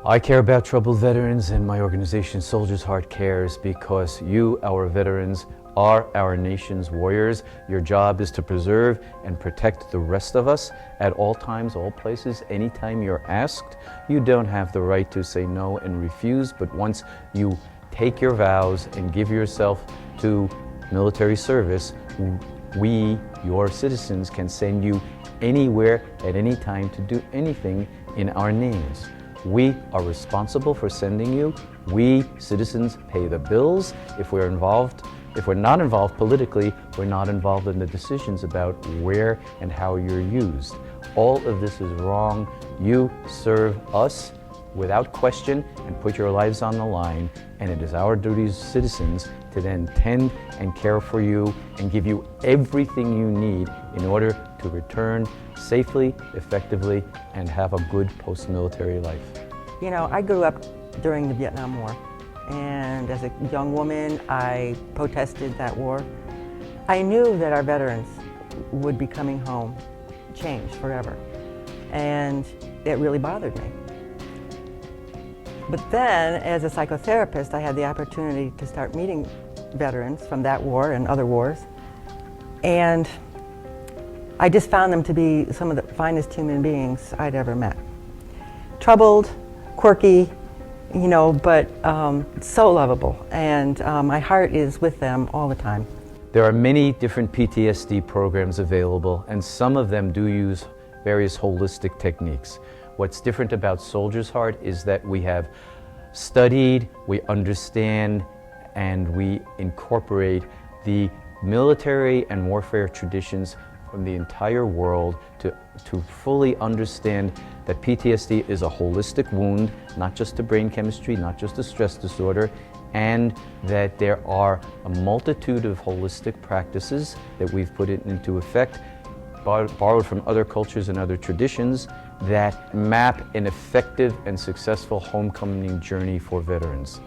I care about troubled veterans, and my organization Soldier's Heart cares because you, our veterans, are our nation's warriors. Your job is to preserve and protect the rest of us at all times, all places, anytime you're asked. You don't have the right to say no and refuse, but once you take your vows and give yourself to military service, we, your citizens, can send you anywhere at any time to do anything in our names. We are responsible for sending you. We, citizens, pay the bills. If we're not involved politically, we're not involved in the decisions about where and how you're used. All of this is wrong. You serve us without question and put your lives on the line, and it is our duty as citizens to then tend and care for you and give you everything you need in order to return safely, effectively, and have a good post-military life. You know, I grew up during the Vietnam War, and as a young woman, I protested that war. I knew that our veterans would be coming home changed forever, and it really bothered me. But then, as a psychotherapist, I had the opportunity to start meeting veterans from that war and other wars, and I just found them to be some of the finest human beings I'd ever met. Troubled, quirky, you know, but so lovable, and my heart is with them all the time. There are many different PTSD programs available, and some of them do use various holistic techniques. What's different about Soldier's Heart is that we have studied, we understand, and we incorporate the military and warfare traditions from the entire world to fully understand that PTSD is a holistic wound, not just a brain chemistry, not just a stress disorder, and that there are a multitude of holistic practices that we've put into effect, borrowed from other cultures and other traditions, that map an effective and successful homecoming journey for veterans.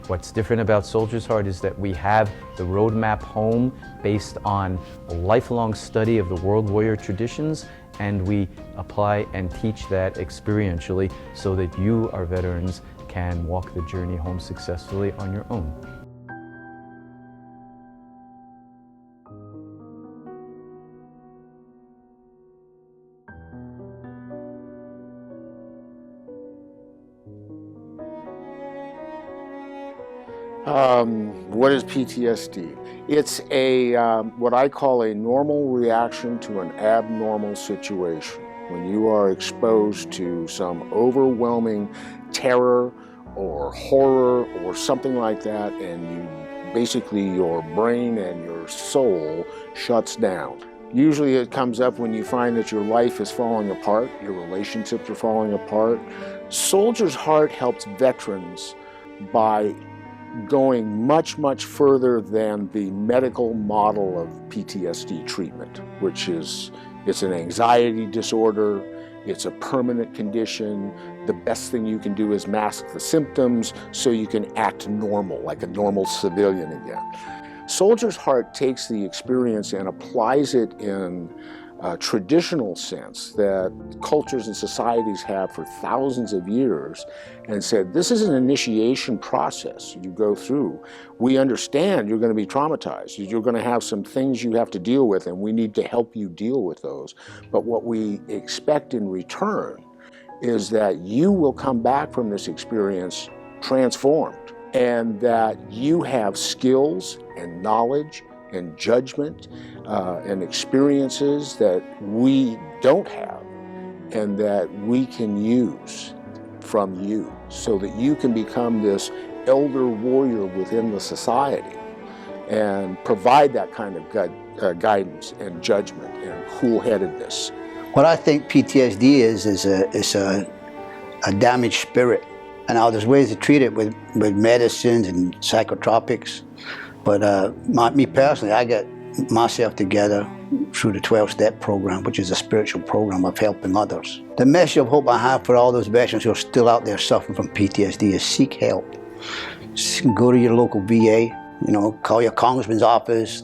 What's different about Soldier's Heart is that we have the roadmap home based on a lifelong study of the world warrior traditions, and we apply and teach that experientially so that you, our veterans, can walk the journey home successfully on your own. What is PTSD? It's what I call a normal reaction to an abnormal situation. When you are exposed to some overwhelming terror or horror or something like that, and basically your brain and your soul shuts down. Usually it comes up when you find that your life is falling apart, your relationships are falling apart. Soldier's Heart helps veterans by going much, much further than the medical model of PTSD treatment, which is, it's an anxiety disorder, it's a permanent condition. The best thing you can do is mask the symptoms so you can act normal, like a normal civilian again. Soldier's Heart takes the experience and applies it in a traditional sense that cultures and societies have for thousands of years, and said, this is an initiation process you go through. We understand you're going to be traumatized. You're going to have some things you have to deal with, and we need to help you deal with those. But what we expect in return is that you will come back from this experience transformed, and that you have skills and knowledge and judgment and experiences that we don't have, and that we can use from you so that you can become this elder warrior within the society and provide that kind of guidance and judgment and cool-headedness. What I think PTSD is a damaged spirit. And now there's ways to treat it with medicines and psychotropics. But me personally, I got myself together through the 12-step program, which is a spiritual program of helping others. The message of hope I have for all those veterans who are still out there suffering from PTSD is seek help. Go to your local VA, call your congressman's office,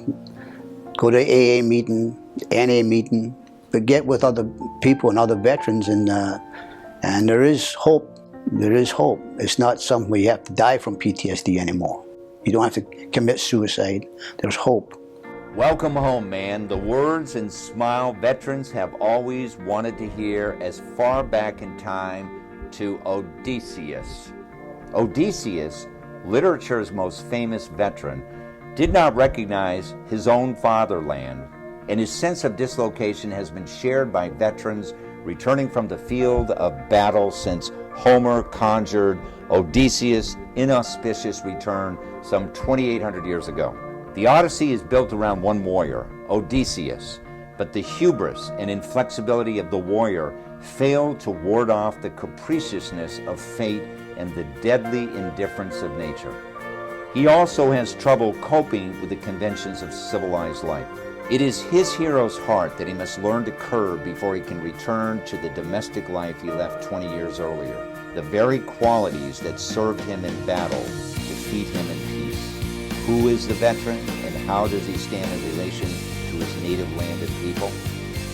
go to AA meeting, NA meeting, but get with other people and other veterans, and there is hope there is hope. It's not something where you have to die from PTSD anymore. You don't have to commit suicide. There's hope. Welcome home, man. The words and smile veterans have always wanted to hear as far back in time to Odysseus. Odysseus, literature's most famous veteran, did not recognize his own fatherland, and his sense of dislocation has been shared by veterans returning from the field of battle since Homer conjured Odysseus' inauspicious return some 2,800 years ago. The Odyssey is built around one warrior, Odysseus, but the hubris and inflexibility of the warrior failed to ward off the capriciousness of fate and the deadly indifference of nature. He also has trouble coping with the conventions of civilized life. It is his hero's heart that he must learn to curb before he can return to the domestic life he left 20 years earlier. The very qualities that served him in battle defeat him in peace. Who is the veteran, and how does he stand in relation to his native land and people?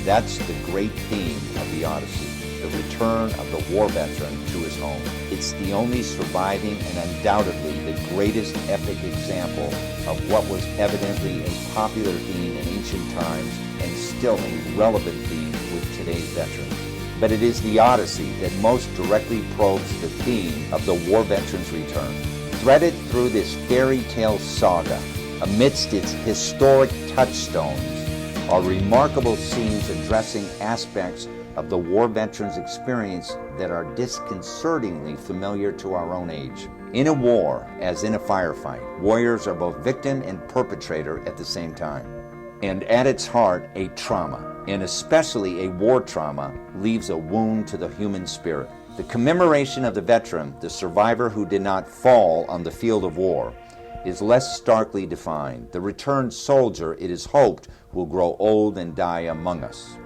That's the great theme of the Odyssey, the return of the war veteran to his home. It's the only surviving and undoubtedly the greatest epic example of what was evidently a popular theme in ancient times and still a relevant theme with today's veterans. But it is the Odyssey that most directly probes the theme of the war veteran's return. Threaded through this fairy tale saga, amidst its historic touchstones, are remarkable scenes addressing aspects of the war veteran's experience that are disconcertingly familiar to our own age. In a war, as in a firefight, warriors are both victim and perpetrator at the same time. And at its heart, a trauma, and especially a war trauma, leaves a wound to the human spirit. The commemoration of the veteran, the survivor who did not fall on the field of war, is less starkly defined. The returned soldier, it is hoped, will grow old and die among us.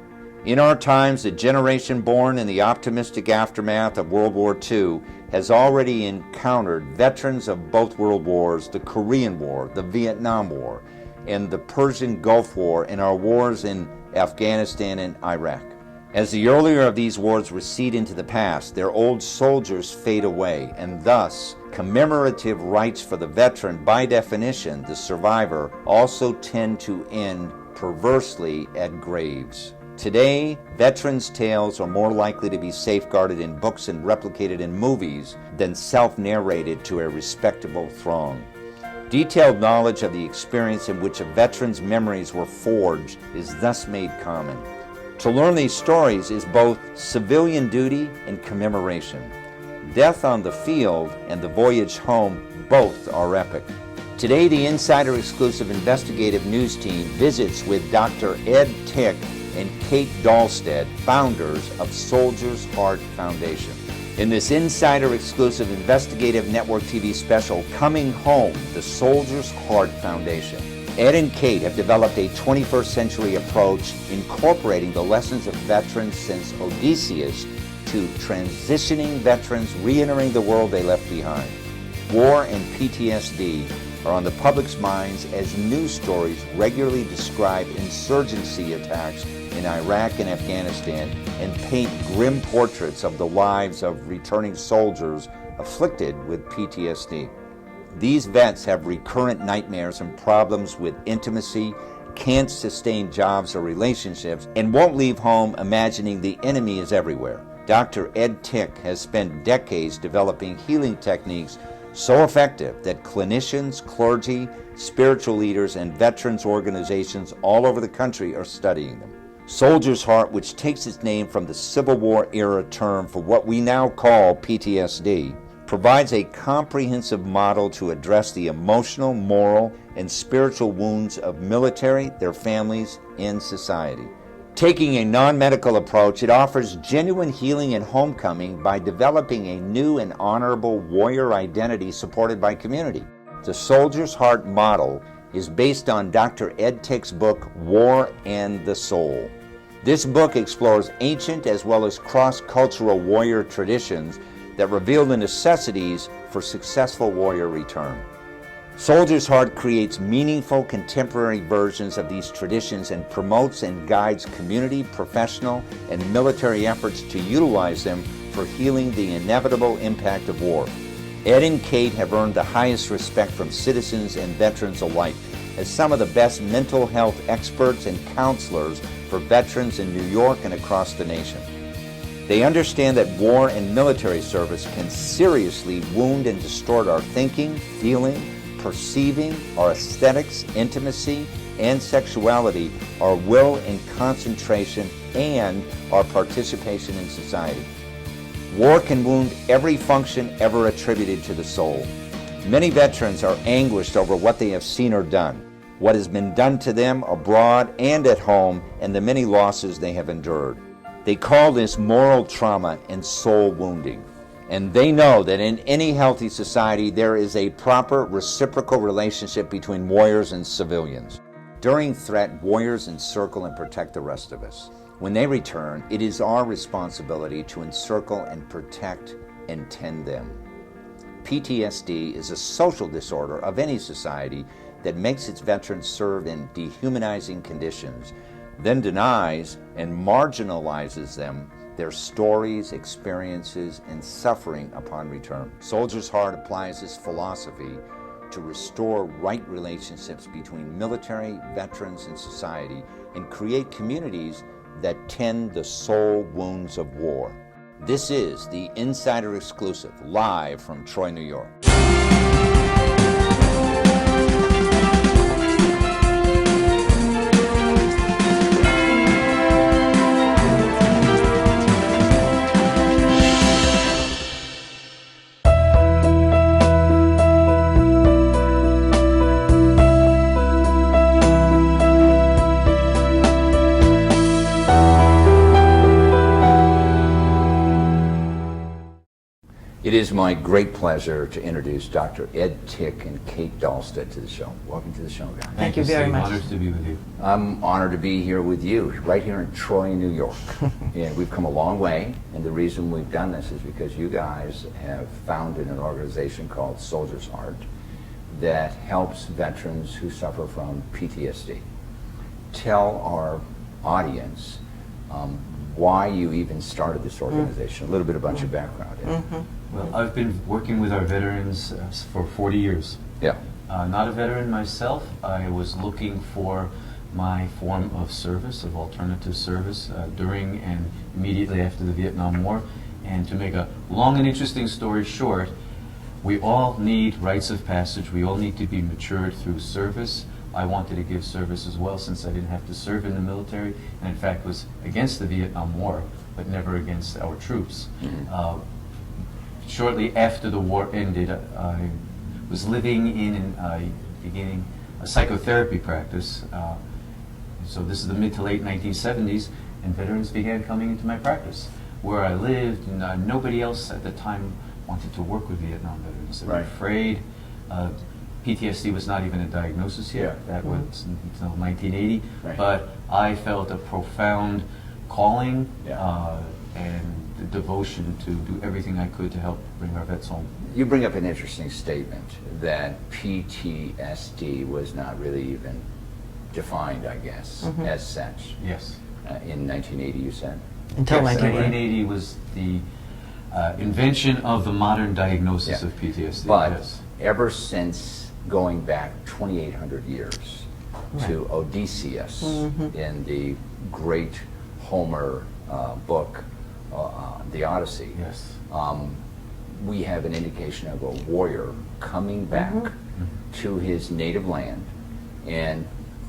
In our times, the generation born in the optimistic aftermath of World War II has already encountered veterans of both World Wars, the Korean War, the Vietnam War, and the Persian Gulf War, and our wars in Afghanistan and Iraq. As the earlier of these wars recede into the past, their old soldiers fade away, and thus commemorative rites for the veteran, by definition, the survivor, also tend to end perversely at graves. Today, veterans' tales are more likely to be safeguarded in books and replicated in movies than self-narrated to a respectable throng. Detailed knowledge of the experience in which a veteran's memories were forged is thus made common. To learn these stories is both civilian duty and commemoration. Death on the field and the voyage home both are epic. Today, the Insider exclusive investigative news team visits with Dr. Ed Tick and Kate Dahlstead, founders of Soldier's Heart Foundation. In this Insider exclusive investigative network TV special, Coming Home, the Soldier's Heart Foundation, Ed and Kate have developed a 21st century approach incorporating the lessons of veterans since Odysseus to transitioning veterans re-entering the world they left behind. War and PTSD are on the public's minds as news stories regularly describe insurgency attacks in Iraq and Afghanistan and paint grim portraits of the lives of returning soldiers afflicted with PTSD. These vets have recurrent nightmares and problems with intimacy, can't sustain jobs or relationships, and won't leave home imagining the enemy is everywhere. Dr. Ed Tick has spent decades developing healing techniques so effective that clinicians, clergy, spiritual leaders, and veterans organizations all over the country are studying them. Soldier's Heart, which takes its name from the Civil War era term for what we now call PTSD, provides a comprehensive model to address the emotional, moral, and spiritual wounds of military, their families, and society. Taking a non-medical approach, it offers genuine healing and homecoming by developing a new and honorable warrior identity supported by community. The Soldier's Heart model is based on Dr. Ed Tick's book, War and the Soul. This book explores ancient as well as cross-cultural warrior traditions that reveal the necessities for successful warrior return. Soldier's Heart creates meaningful contemporary versions of these traditions and promotes and guides community, professional, and military efforts to utilize them for healing the inevitable impact of war. Ed and Kate have earned the highest respect from citizens and veterans alike as some of the best mental health experts and counselors for veterans in New York and across the nation. They understand that war and military service can seriously wound and distort our thinking, feeling, perceiving, our aesthetics, intimacy, and sexuality, our will and concentration, and our participation in society. War can wound every function ever attributed to the soul. Many veterans are anguished over what they have seen or done, what has been done to them abroad and at home, and the many losses they have endured. They call this moral trauma and soul wounding. And they know that in any healthy society, there is a proper reciprocal relationship between warriors and civilians. During threat, warriors encircle and protect the rest of us. When they return, it is our responsibility to encircle and protect and tend them. PTSD is a social disorder of any society that makes its veterans serve in dehumanizing conditions, then denies and marginalizes them their stories, experiences, and suffering upon return. Soldier's Heart applies this philosophy to restore right relationships between military, veterans, and society, and create communities that tend the soul wounds of war. This is the Insider Exclusive, live from Troy, New York. It is my great pleasure to introduce Dr. Ed Tick and Kate Dahlstead to the show. Welcome to the show, guys. Thank you very much. Honored to be with you. I'm honored to be here with you, right here in Troy, New York. And we've come a long way, and the reason we've done this is because you guys have founded an organization called Soldier's Heart that helps veterans who suffer from PTSD. Tell our audience why you even started this organization, a little bit about your background. Well, I've been working with our veterans for 40 years. Yeah. Not a veteran myself. I was looking for my form of service, of alternative service, during and immediately after the Vietnam War. And to make a long and interesting story short, we all need rites of passage. We all need to be matured through service. I wanted to give service as well, since I didn't have to serve in the military, and in fact was against the Vietnam War, but never against our troops. Shortly after the war ended, I was living in and beginning a psychotherapy practice. So this is the mid to late 1970s, and veterans began coming into my practice. Where I lived, and nobody else at the time wanted to work with Vietnam veterans. They were afraid. PTSD was not even a diagnosis yet. That was until 1980. But I felt a profound calling and the devotion to do everything I could to help bring our vets home. You bring up an interesting statement that PTSD was not really even defined, I guess, as such. Yes. In 1980, you said? Until 1980 was the invention of the modern diagnosis of PTSD. But ever since going back 2,800 years to Odysseus in the great Homer book, the Odyssey, we have an indication of a warrior coming back to his native land and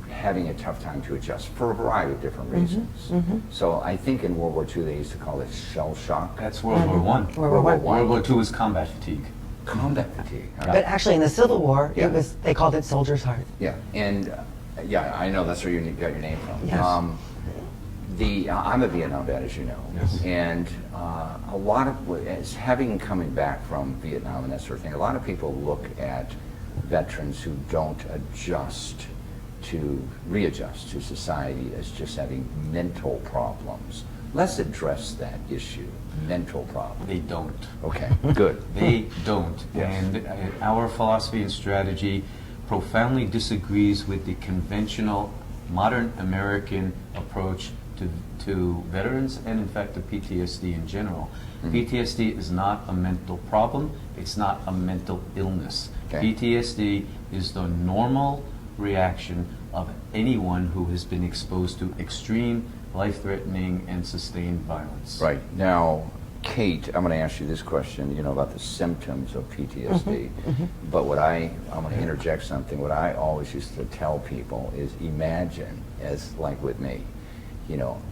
having a tough time to adjust for a variety of different reasons. So I think in World War II they used to call it shell shock. That's World War I. World War II was combat fatigue. Combat fatigue. But actually in the Civil War, it was, they called it Soldier's Heart. Yeah, and I know that's where you got your name from. Yes. I'm a Vietnam vet, as you know, and a lot of, as having coming back from Vietnam and that sort of thing, a lot of people look at veterans who don't readjust to society as just having mental problems Let's address that issue, mental problem. They don't. Okay, good. They don't. Yes. And our philosophy and strategy profoundly disagrees with the conventional modern American approach to veterans and in fact to PTSD in general. PTSD is not a mental problem, it's not a mental illness. Okay. PTSD is the normal reaction of anyone who has been exposed to extreme, life-threatening and sustained violence. Right. Now, Kate, I'm going to ask you this question, about the symptoms of PTSD. But I'm going to interject something. What I always used to tell people is imagine, as like with me,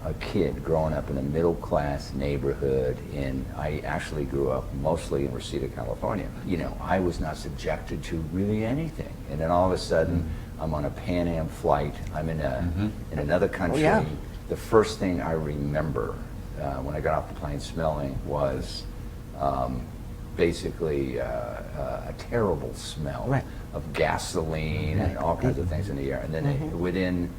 a kid growing up in a middle-class neighborhood I actually grew up mostly in Reseda, California. I was not subjected to really anything. And then all of a sudden, I'm on a Pan Am flight. I'm in another country. yeah. The first thing I remember when I got off the plane smelling was basically a terrible smell Right. of gasoline and all kinds of things in the air. And then within,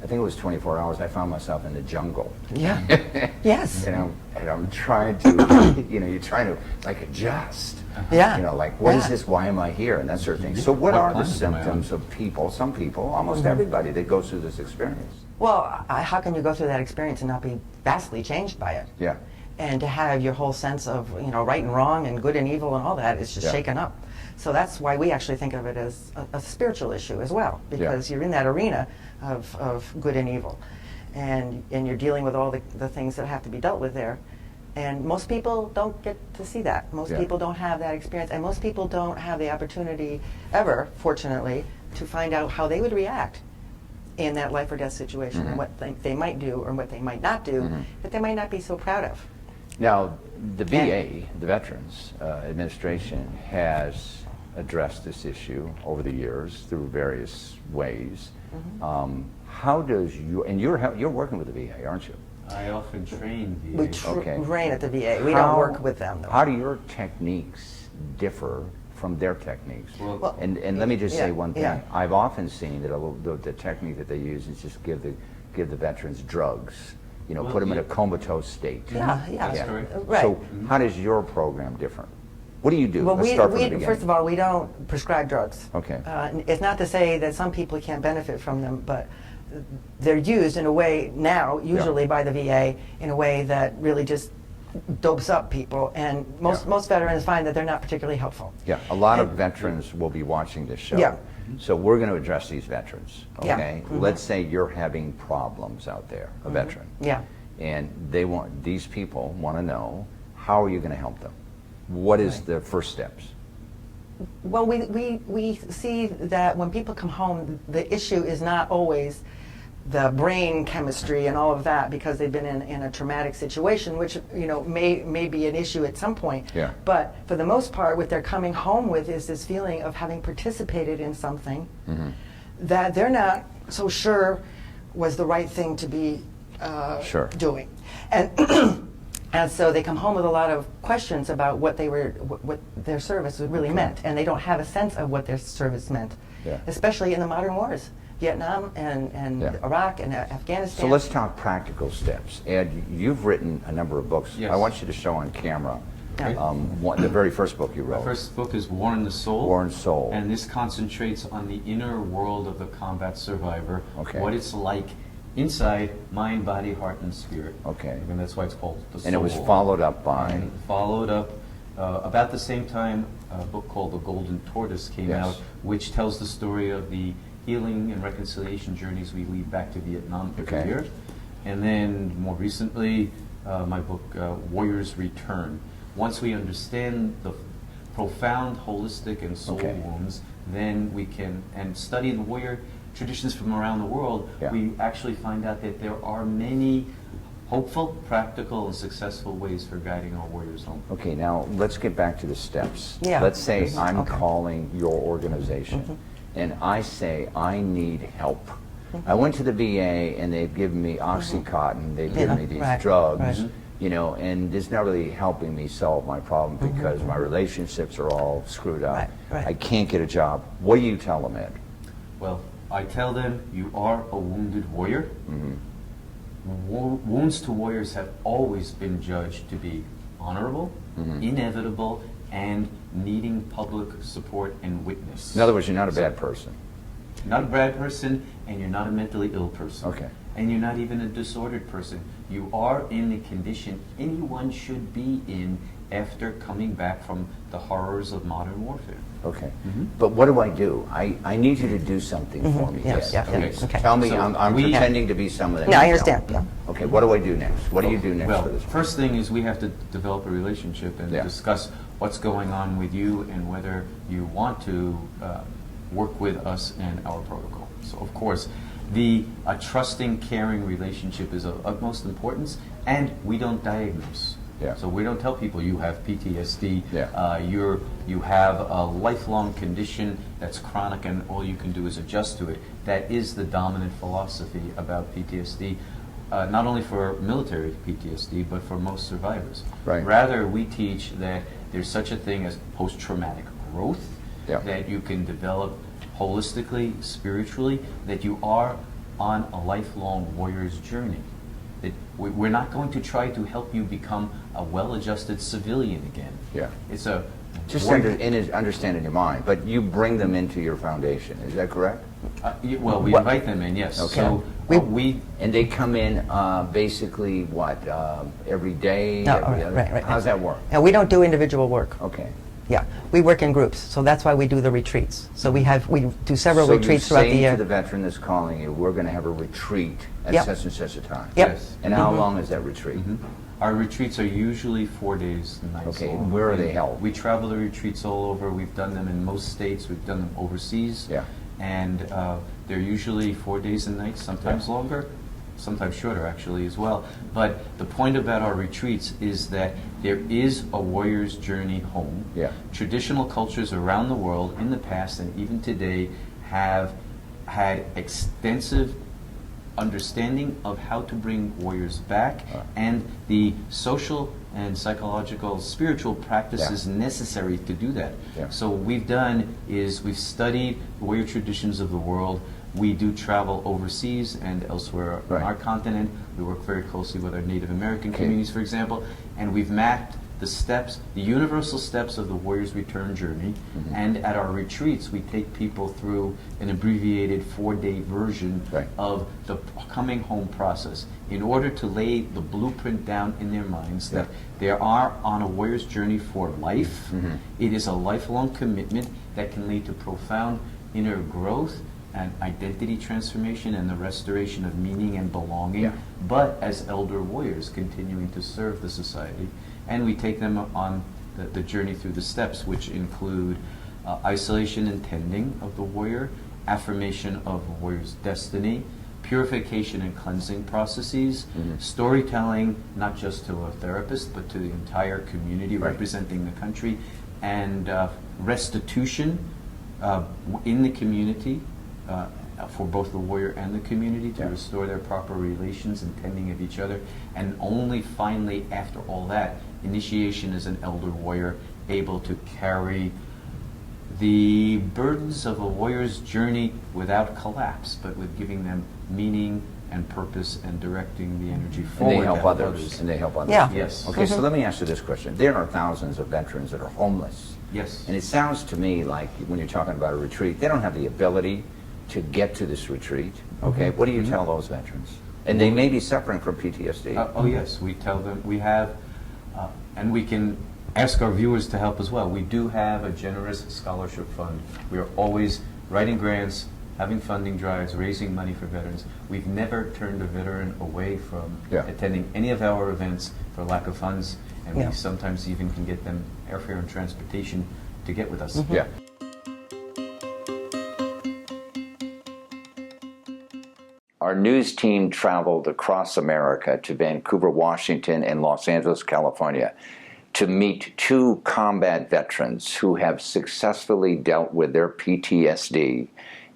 I think it was 24 hours, I found myself in the jungle. Yeah. Yes. And I'm trying to, you're trying to like adjust. Yeah. Like what is Yeah. this? Why am I here? And that sort of thing. So what are the planet am I on? symptoms of people, some people, almost everybody that goes through this experience? Well, how can you go through that experience and not be vastly changed by it? Yeah. And to have your whole sense of right and wrong and good and evil and all that is just Yeah. shaken up. So that's why we actually think of it as a spiritual issue as well, because you're in that arena of good and evil, and you're dealing with all the things that have to be dealt with there. And most people don't get to see that. Most Yeah. people don't have that experience, and most people don't have the opportunity ever, fortunately, to find out how they would react in that life or death situation, and what they might do or what they might not do that they might not be so proud of. Now, the VA, the Veterans Administration, has addressed this issue over the years through various ways. How does you're working with the VA, aren't you? I often train We VA. Okay. train at the VA. We don't How- work with them, though. How do your techniques differ from their techniques? Well, And let me just say yeah, one thing. yeah. I've often seen that the technique that they use is just give the veterans drugs, Well, put them in a yeah. comatose state. Yeah, yeah. That's correct. Right. So how does your program differ? What do you do? Well, Let's start from the we beginning. first of all, we don't prescribe drugs. Okay. It's not to say that some people can't benefit from them, but they're used in a way now, usually by the VA, in a way that really just dopes up people, and most veterans find that they're not particularly helpful. Yeah, a lot of veterans will be watching this show. Yeah. So we're going to address these veterans, Yeah. okay? Let's say you're having problems out there, a veteran. Yeah. And these people want to know, how are you going to help them? What is the first steps? Well, we see that when people come home, the issue is not always the brain chemistry and all of that, because they've been in a traumatic situation, which may be an issue at some point. Yeah. But for the most part, what they're coming home with is this feeling of having participated in something that they're not so sure was the right thing to be Sure. doing, and and so they come home with a lot of questions about what their service really meant, and they don't have a sense of what their service meant, Yeah. especially in the modern wars. Vietnam and Yeah. Iraq and Afghanistan. So let's talk practical steps. Ed, you've written a number of books. Yes. I want you to show on camera Yeah. the very first book you My wrote. first book is War in the Soul. War and Soul. And this concentrates on the inner world of the combat survivor, Okay. what it's like inside mind, body, heart, and spirit. Okay. And that's why it's called The Soul. And it was followed up by... And followed up about the same time, a book called The Golden Tortoise came Yes. out, which tells the story of the healing and reconciliation journeys we lead back to Vietnam every Okay. year. And then more recently, my book, Warriors Return. Once we understand the profound holistic and soul Okay. wounds, then we can, and study the warrior traditions from around the world, Yeah. we actually find out that there are many hopeful, practical, and successful ways for guiding our warriors home. Okay, now let's get back to the steps. Yeah. Let's say I'm Okay. calling your organization and I say I need help. I went to the VA and they've given me Oxycontin, they've given me these right, drugs, right. and it's not really helping me solve my problem because my relationships are all screwed up. Right, right. I can't get a job. What do you tell them, Ed? Well, I tell them, you are a wounded warrior. wounds to warriors have always been judged to be honorable, inevitable, and needing public support and witness. In other words, you're not a bad person. Not a bad person, and you're not a mentally ill person. Okay. And you're not even a disordered person. You are in the condition anyone should be in after coming back from the horrors of modern warfare. Okay. But what do I do? I need you to do something for me. Yes, yeah, Okay. yeah, okay. Tell me, So I'm we- pretending to be someone that Yeah, I you understand, don't. yeah. Okay, what do I do next? What do you do next Well, for this? first thing is we have to develop a relationship and Yeah. discuss what's going on with you and whether you want to work with us and our protocol. So, of course, a trusting, caring relationship is of utmost importance, and we don't diagnose. Yeah. So we don't tell people you have PTSD. Yeah. You have a lifelong condition that's chronic, and all you can do is adjust to it. That is the dominant philosophy about PTSD, not only for military PTSD, but for most survivors. Right. Rather, we teach that there's such a thing as post-traumatic growth, Yeah. that you can develop holistically, spiritually, that you are on a lifelong warrior's journey. That we're not going to try to help you become a well-adjusted civilian again. Yeah. It's a Just warrior- understand in your mind, but you bring them into your foundation. Is that correct? well, we invite them in, yes. Okay. So we And they come in basically what every day? No, every other- right. How's that work? Now, we don't do individual work. Okay. Yeah, we work in groups, so that's why we do the retreats. So we do several retreats throughout the So you say year. to the veteran that's calling you, we're going to have a retreat at Yep. such and such a time. Yep. Yes. And how long is that retreat? Our retreats are usually 4 days and nights Okay, long. where are they held? We travel the retreats all over. We've done them in most states. We've done them overseas. Yeah. And they're usually 4 days and nights, sometimes longer, sometimes shorter actually as well. But the point about our retreats is that there is a warrior's journey home. Yeah. Traditional cultures around the world in the past and even today have had extensive understanding of how to bring warriors back and the social and psychological, spiritual practices necessary to do that. Yeah. So what we've done is we've studied the warrior traditions of the world. We do travel overseas and elsewhere Right. on our continent. We work very closely with our Native American communities, for example, and we've mapped the steps, the universal steps of the warrior's return journey. And at our retreats, we take people through an abbreviated 4-day version Right. of the coming home process in order to lay the blueprint down in their minds that they are on a warrior's journey for life. It is a lifelong commitment that can lead to profound inner growth and identity transformation and the restoration of meaning and belonging, Yeah. but as elder warriors continuing to serve the society. And we take them on the journey through the steps, which include isolation and tending of the warrior, affirmation of the warrior's destiny, purification and cleansing processes, storytelling, not just to a therapist, but to the entire community Right. representing the country, and restitution in the community for both the warrior and the community to restore their proper relations and tending of each other. And only finally, after all that, initiation as an elder warrior, able to carry the burdens of a warrior's journey without collapse, but with giving them meaning and purpose and directing the energy And forward. they help to others. And they help others. Yeah. Yes. Okay, so let me ask you this question. There are thousands of veterans that are homeless. Yes. And it sounds to me like when you're talking about a retreat, they don't have the ability to get to this retreat. Okay, what do you tell those veterans? And they may be suffering from PTSD. Oh yes, we tell them we have, and we can ask our viewers to help as well. We do have a generous scholarship fund. We are always writing grants, having funding drives, raising money for veterans. We've never turned a veteran away from attending any of our events for lack of funds, and we sometimes even can get them airfare and transportation to get with us. Yeah. Our news team traveled across America to Vancouver, Washington, and Los Angeles, California, to meet 2 combat veterans who have successfully dealt with their PTSD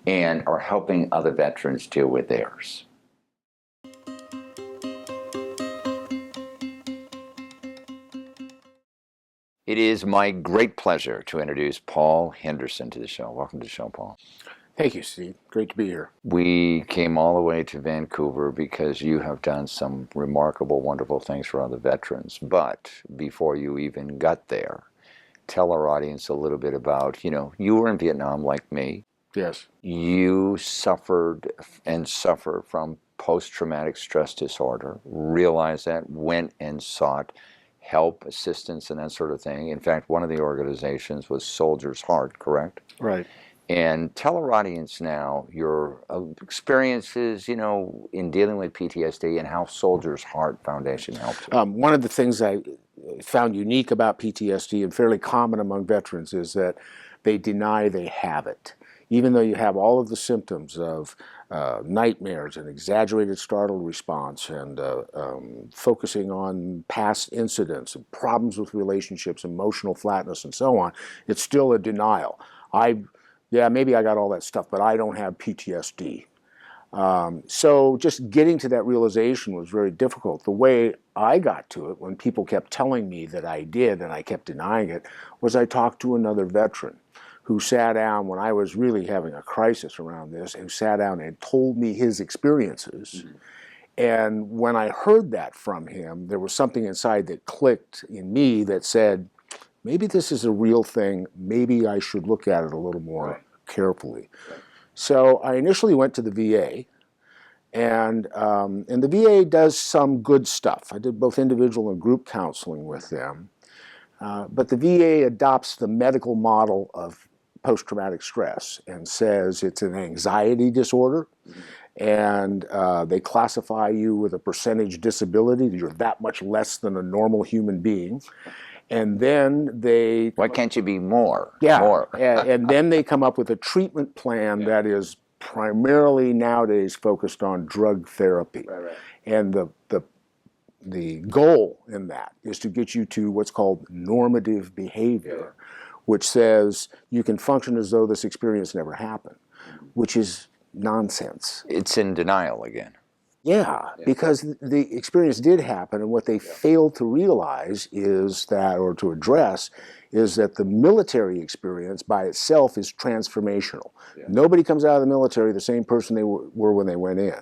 and are helping other veterans deal with theirs. It is my great pleasure to introduce Paul Henderson to the show. Welcome to the show, Paul. Thank you, Steve. Great to be here. We came all the way to Vancouver because you have done some remarkable, wonderful things for other veterans. But before you even got there, tell our audience a little bit about, you were in Vietnam like me. Yes. You suffered and suffer from post-traumatic stress disorder, realized that, went and sought help, assistance, and that sort of thing. In fact, one of the organizations was Soldier's Heart, correct? Right. And tell our audience now your experiences, in dealing with PTSD and how Soldier's Heart Foundation helped you. One of the things I found unique about PTSD and fairly common among veterans is that they deny they have it. Even though you have all of the symptoms of nightmares and exaggerated startle response and focusing on past incidents and problems with relationships, emotional flatness, and so on, it's still a denial. Yeah, maybe I got all that stuff, but I don't have PTSD. So just getting to that realization was very difficult. The way I got to it, when people kept telling me that I did and I kept denying it, was I talked to another veteran who sat down when I was really having a crisis around this, and sat down and told me his experiences. Mm-hmm. And when I heard that from him, there was something inside that clicked in me that said, maybe this is a real thing. Maybe I should look at it a little more carefully. Right. So I initially went to the VA, and the VA does some good stuff. I did both individual and group counseling with them. But the VA adopts the medical model of post-traumatic stress and says it's an anxiety disorder. And they classify you with a percentage disability. You're that much less than a normal human being. And then they... Why can't you be more? Yeah, more. And then they come up with a treatment plan that is primarily nowadays focused on drug therapy. Right. And the goal in that is to get you to what's called normative behavior, which says you can function as though this experience never happened, which is nonsense. It's in denial again. Yeah, because the experience did happen, and what they failed to realize is that, or to address, is that the military experience by itself is transformational. Yeah. Nobody comes out of the military the same person they were when they went in.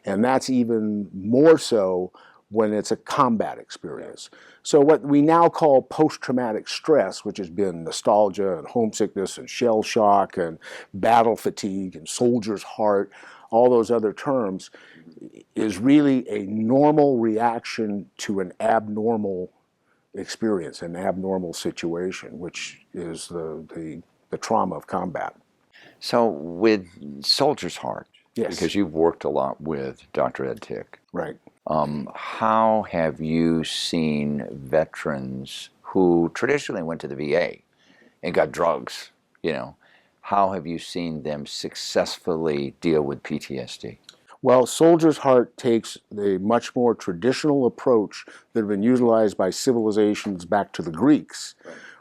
And that's even more so when it's a combat experience. So what we now call post-traumatic stress, which has been nostalgia and homesickness and shell shock and battle fatigue and soldier's heart, all those other terms, is really a normal reaction to an abnormal experience, an abnormal situation, which is the trauma of combat. So with Soldier's Heart, because you've worked a lot with Dr. Ed Tick. Right. How have you seen veterans who traditionally went to the VA and got drugs, how have you seen them successfully deal with PTSD? Well, Soldier's Heart takes a much more traditional approach that had been utilized by civilizations back to the Greeks,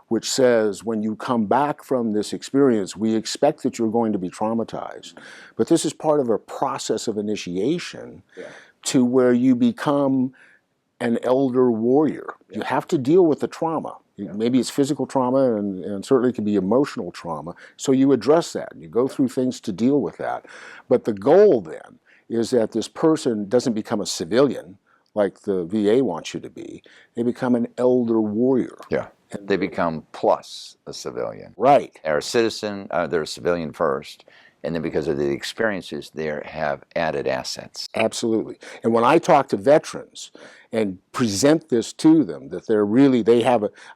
which says when you come back from this experience, we expect that you're going to be traumatized. But this is part of a process of initiation to where you become an elder warrior. You have to deal with the trauma. Maybe it's physical trauma and certainly it can be emotional trauma. So you address that. You go through things to deal with that. But the goal then is that this person doesn't become a civilian like the VA wants you to be. They become an elder warrior. Yeah. They become plus a civilian. Right. They're a citizen, they're a civilian first, and then because of the experiences, they have added assets. Absolutely. And when I talk to veterans and present this to them, that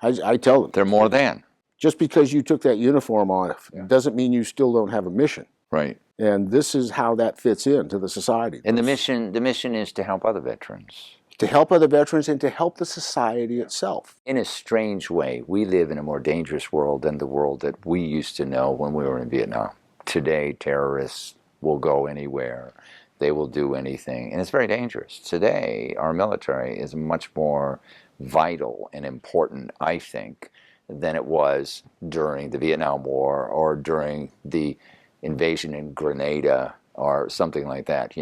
I tell them. They're more than. Just because you took that uniform off doesn't mean you still don't have a mission. Right. And this is how that fits into the society. And the mission is to help other veterans. To help other veterans and to help the society itself. In a strange way, we live in a more dangerous world than the world that we used to know when we were in Vietnam. Today, terrorists will go anywhere. They will do anything. And it's very dangerous. Today, our military is much more vital and important, I think, than it was during the Vietnam War or during the invasion in Grenada or something like that.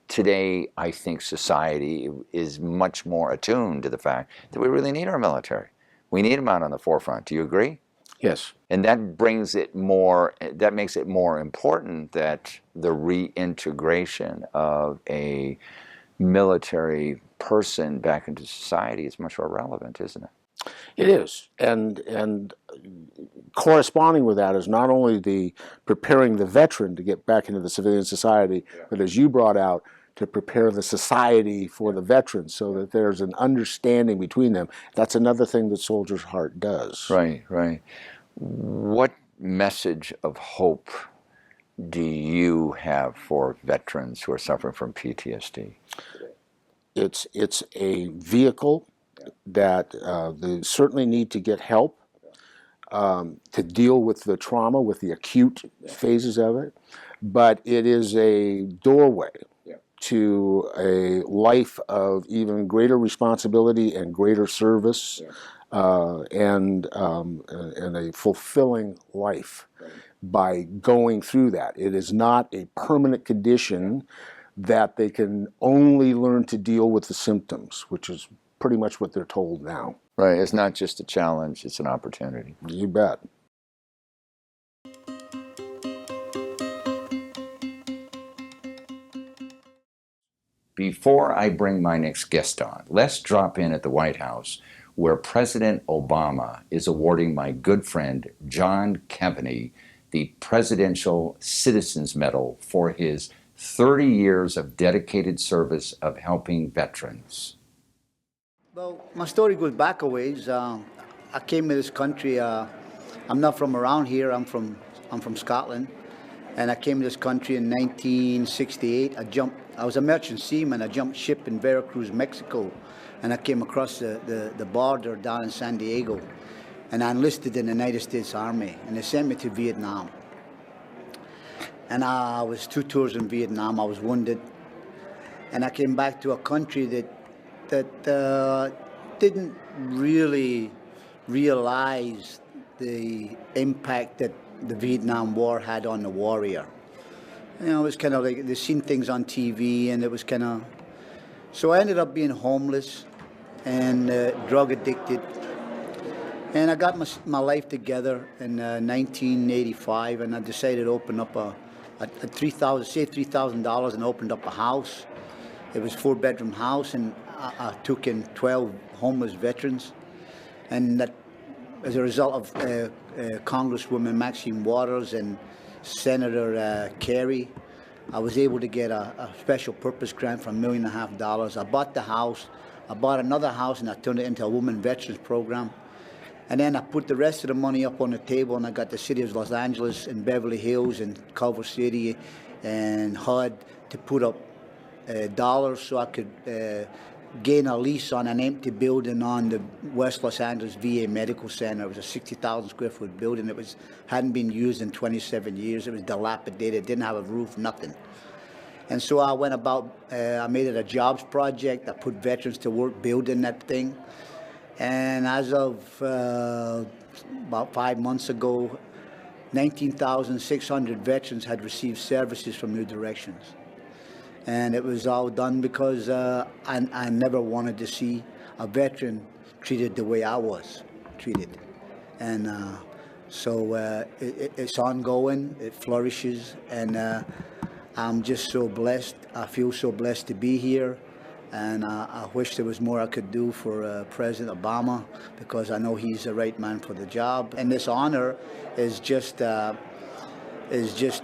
Today, I think society is much more attuned to the fact that we really need our military. We need them out on the forefront. Do you agree? Yes. And that brings it more, that makes it more important that the reintegration of a military person back into society is much more relevant, isn't it? It is, and corresponding with that is not only the preparing the veteran to get back into the civilian society, but as you brought out, to prepare the society for the veterans, so that there's an understanding between them. That's another thing that Soldier's Heart does. Right, right. What message of hope do you have for veterans who are suffering from PTSD? It's a vehicle that they certainly need to get help to deal with the trauma, with the acute phases of it, but it is a doorway to a life of even greater responsibility and greater service, and a fulfilling life by going through that. It is not a permanent condition that they can only learn to deal with the symptoms, which is pretty much what they're told now. Right, it's not just a challenge, it's an opportunity. You bet. Before I bring my next guest on, let's drop in at the White House, where President Obama is awarding my good friend John Kempany the Presidential Citizens Medal for his 30 years of dedicated service of helping veterans. Well, my story goes back a ways. I came to this country. I'm not from around here. I'm from Scotland, and I came to this country in 1968. I was a merchant seaman. I jumped ship in Veracruz, Mexico, and I came across the border down in San Diego, and I enlisted in the United States Army, and they sent me to Vietnam. And I was 2 tours in Vietnam. I was wounded, and I came back to a country that didn't really realize the impact that the Vietnam War had on the warrior. You know, it was kind of like they've seen things on TV, and it was kind of. So I ended up being homeless and drug addicted. And I got my life together in 1985, and I decided to open up saved $3,000 and opened up a house. It was a 4-bedroom house, and I took in 12 homeless veterans. And that, as a result of Congresswoman Maxine Waters and Senator Kerry, I was able to get a special purpose grant for $1.5 million. I bought the house. I bought another house, and I turned it into a women veterans program. And then I put the rest of the money up on the table, and I got the city of Los Angeles and Beverly Hills and Culver City and HUD to put up dollars so I could gain a lease on an empty building on the West Los Angeles VA Medical Center. It was a 60,000 square foot building. It hadn't been used in 27 years. It was dilapidated, didn't have a roof, nothing. And so I went about, I made it a jobs project. I put veterans to work building that thing. And as of about 5 months ago, 19,600 veterans had received services from New Directions. And it was all done because I never wanted to see a veteran treated the way I was treated. And so it's ongoing, it flourishes, and I'm just so blessed. I feel so blessed to be here. And I wish there was more I could do for President Obama, because I know he's the right man for the job. And this honor is just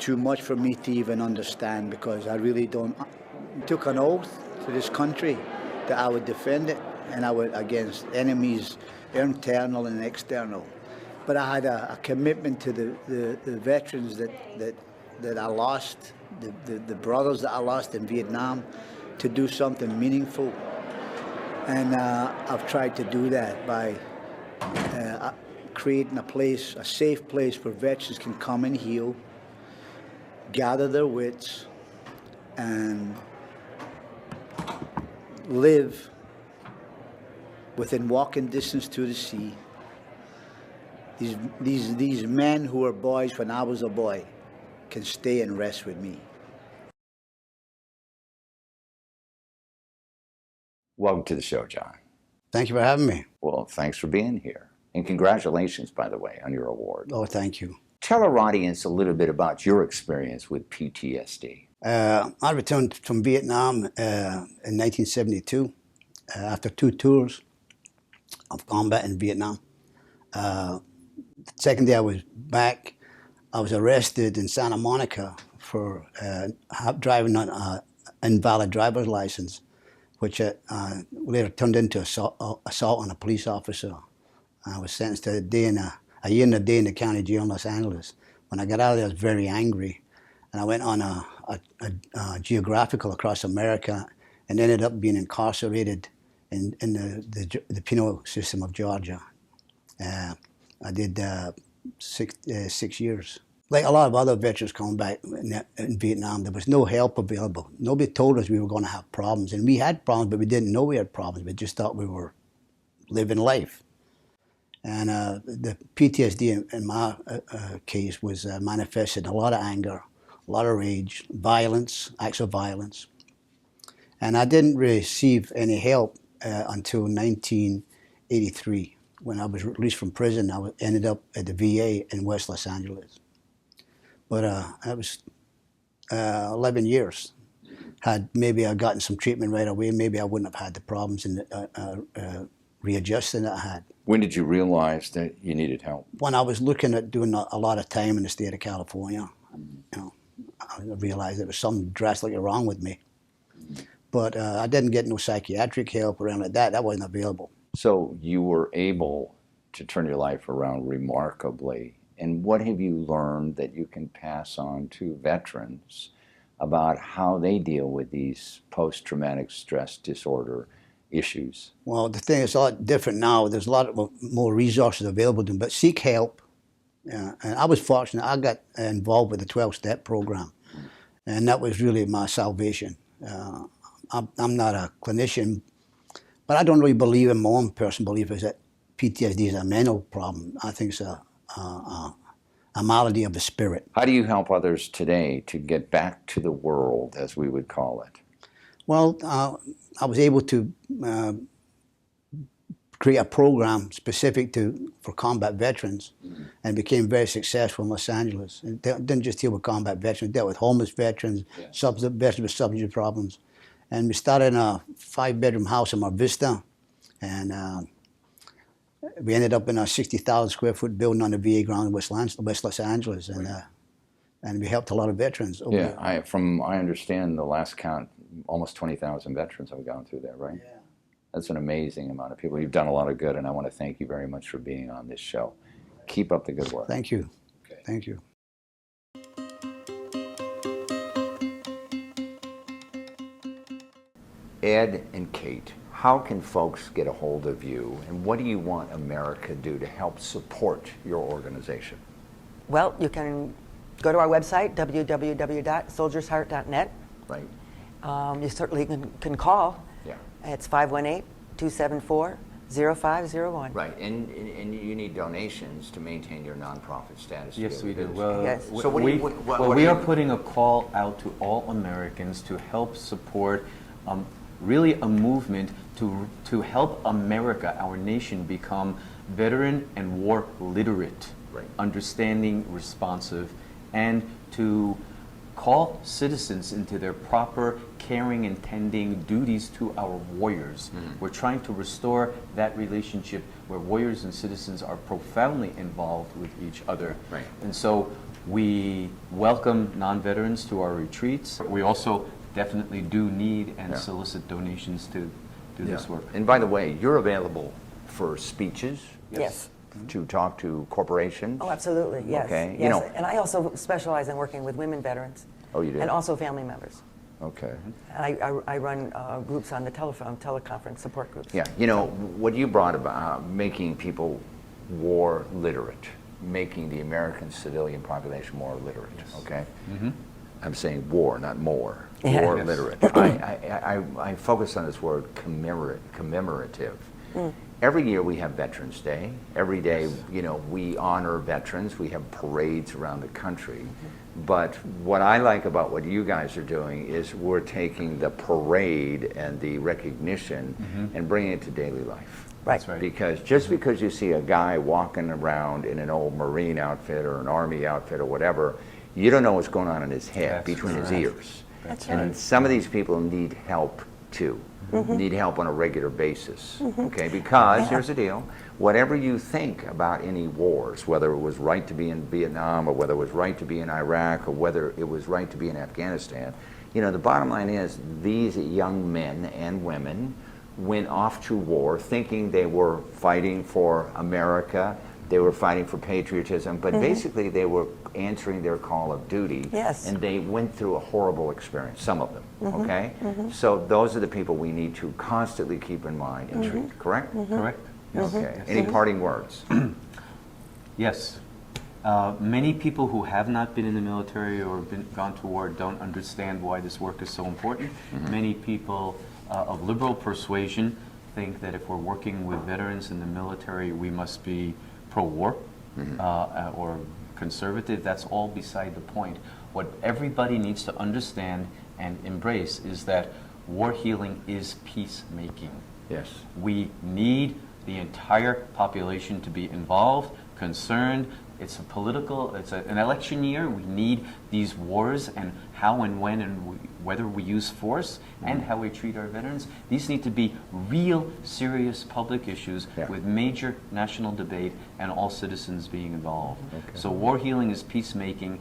too much for me to even understand, because I really don't. I took an oath to this country that I would defend it, and I would against enemies, internal and external. But I had a commitment to the veterans that I lost, the brothers that I lost in Vietnam, to do something meaningful. And I've tried to do that by creating a safe place where veterans can come and heal, gather their wits, and live within walking distance to the sea. These men who were boys when I was a boy can stay and rest with me. Welcome to the show, John. Thank you for having me. Well, thanks for being here. And congratulations, by the way, on your award. Oh, thank you. Tell our audience a little bit about your experience with PTSD. I returned from Vietnam in 1972 after 2 tours of combat in Vietnam. The second day I was back, I was arrested in Santa Monica for driving on an invalid driver's license, which later turned into assault on a police officer. I was sentenced to a year and a day in the county jail in Los Angeles. When I got out of there, I was very angry, and I went on a geographical across America and ended up being incarcerated in the penal system of Georgia. I did 6 years. Like a lot of other veterans coming back in Vietnam, there was no help available. Nobody told us we were going to have problems, and we had problems, but we didn't know we had problems. We just thought we were living life. And the PTSD in my case was manifested in a lot of anger, a lot of rage, violence, acts of violence. And I didn't receive any help until 1983. When I was released from prison, I ended up at the VA in West Los Angeles. But that was 11 years. Maybe I gotten some treatment right away, maybe I wouldn't have had the problems in readjusting that I had. When did you realize that you needed help? When I was looking at doing a lot of time in the state of California, I realized there was something drastically wrong with me. But I didn't get no psychiatric help around like that. That wasn't available. So you were able to turn your life around remarkably. And what have you learned that you can pass on to veterans about how they deal with these post-traumatic stress disorder issues? Well, the thing is a lot different now. There's a lot more resources available to them, but seek help. And I was fortunate. I got involved with the 12-step program, and that was really my salvation. I'm not a clinician, but I don't really believe in my own personal belief is that PTSD is a mental problem. I think it's a malady of the spirit. How do you help others today to get back to the world, as we would call it? Well, I was able to create a program specific for combat veterans, and became very successful in Los Angeles. It didn't just deal with combat veterans, it dealt with homeless veterans, veterans with substance problems. And we started in a 5-bedroom house in Mar Vista, and we ended up in a 60,000 square foot building on the VA ground in West Los Angeles, and we helped a lot of veterans. I understand the last count, almost 20,000 veterans have gone through there, right? Yeah. That's an amazing amount of people. You've done a lot of good, and I want to thank you very much for being on this show. Keep up the good work. Thank you. Okay. Thank you. Ed and Kate, how can folks get a hold of you, and what do you want America to do to help support your organization? Well, you can go to our website, www.soldiersheart.net. Right. You certainly can call. Yeah. It's 518-274-0501. Right, and you need donations to maintain your nonprofit status. Yes, we do. Yes. So we are putting a call out to all Americans to help support really a movement to help America, our nation, become veteran and war literate, right, understanding, responsive, and to call citizens into their proper caring and tending duties to our warriors. We're trying to restore that relationship where warriors and citizens are profoundly involved with each other. Right. And so we welcome non-veterans to our retreats. We also definitely do need and solicit donations to do this work. And by the way, you're available for speeches? Yes. To talk to corporations? Oh, absolutely, yes. Okay. Yes. And I also specialize in working with women veterans. Oh, you do? And also family members. Okay. And I run groups on the teleconference support groups. Yeah, what you brought about, making people war literate, making the American civilian population more literate, okay? I'm saying war, not more. War literate. I focus on this word commemorative. Every year we have Veterans Day. Every day, we honor veterans. We have parades around the country. But what I like about what you guys are doing is we're taking the parade and the recognition and bringing it to daily life. Right. That's right. Because just because you see a guy walking around in an old Marine outfit or an Army outfit or whatever, you don't know what's going on in his head, That's between his right. ears. That's And right. some of these people need help too. Need help on a regular basis. Okay, because here's the deal. Whatever you think about any wars, whether it was right to be in Vietnam or whether it was right to be in Iraq or whether it was right to be in Afghanistan, you know, the bottom line is these young men and women went off to war thinking they were fighting for America, they were fighting for patriotism, but basically they were answering their call of duty. Yes. And they went through a horrible experience, some of them, okay? So those are the people we need to constantly keep in mind and treat, correct? Correct. Yes. Okay. Any parting words? Yes. Many people who have not been in the military or gone to war don't understand why this work is so important. Many people of liberal persuasion think that if we're working with veterans in the military, we must be pro-war or conservative. That's all beside the point. What everybody needs to understand and embrace is that war healing is peacemaking. Yes. We need the entire population to be involved, concerned. It's an election year. We need these wars and how and when and whether we use force and how we treat our veterans. These need to be real, serious public issues with major national debate and all citizens being involved. So war healing is peacemaking.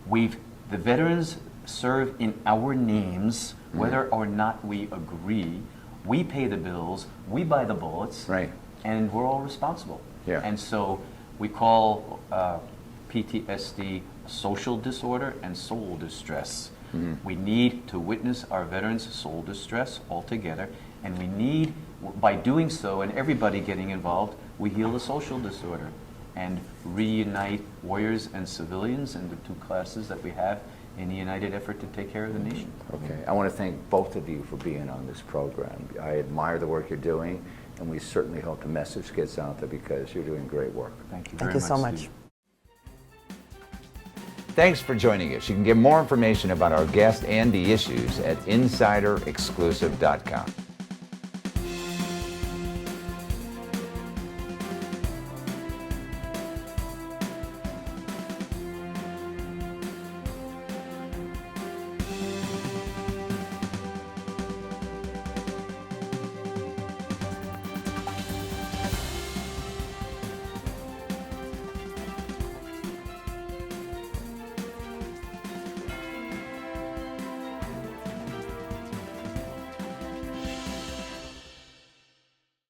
The veterans serve in our names, whether or not we agree. We pay the bills, we buy the bullets, Right. and we're all responsible. Yeah. And so we call PTSD social disorder and soul distress. We need to witness our veterans' soul distress altogether, and we need, by doing so and everybody getting involved, we heal the social disorder and reunite warriors and civilians in the two classes that we have in the united effort to take care of the nation. Okay. I want to thank both of you for being on this program. I admire the work you're doing, and we certainly hope the message gets out there because you're doing great work. Thank you Thank very you much. so much. Steve. Thanks for joining us. You can get more information about our guest and the issues at insiderexclusive.com.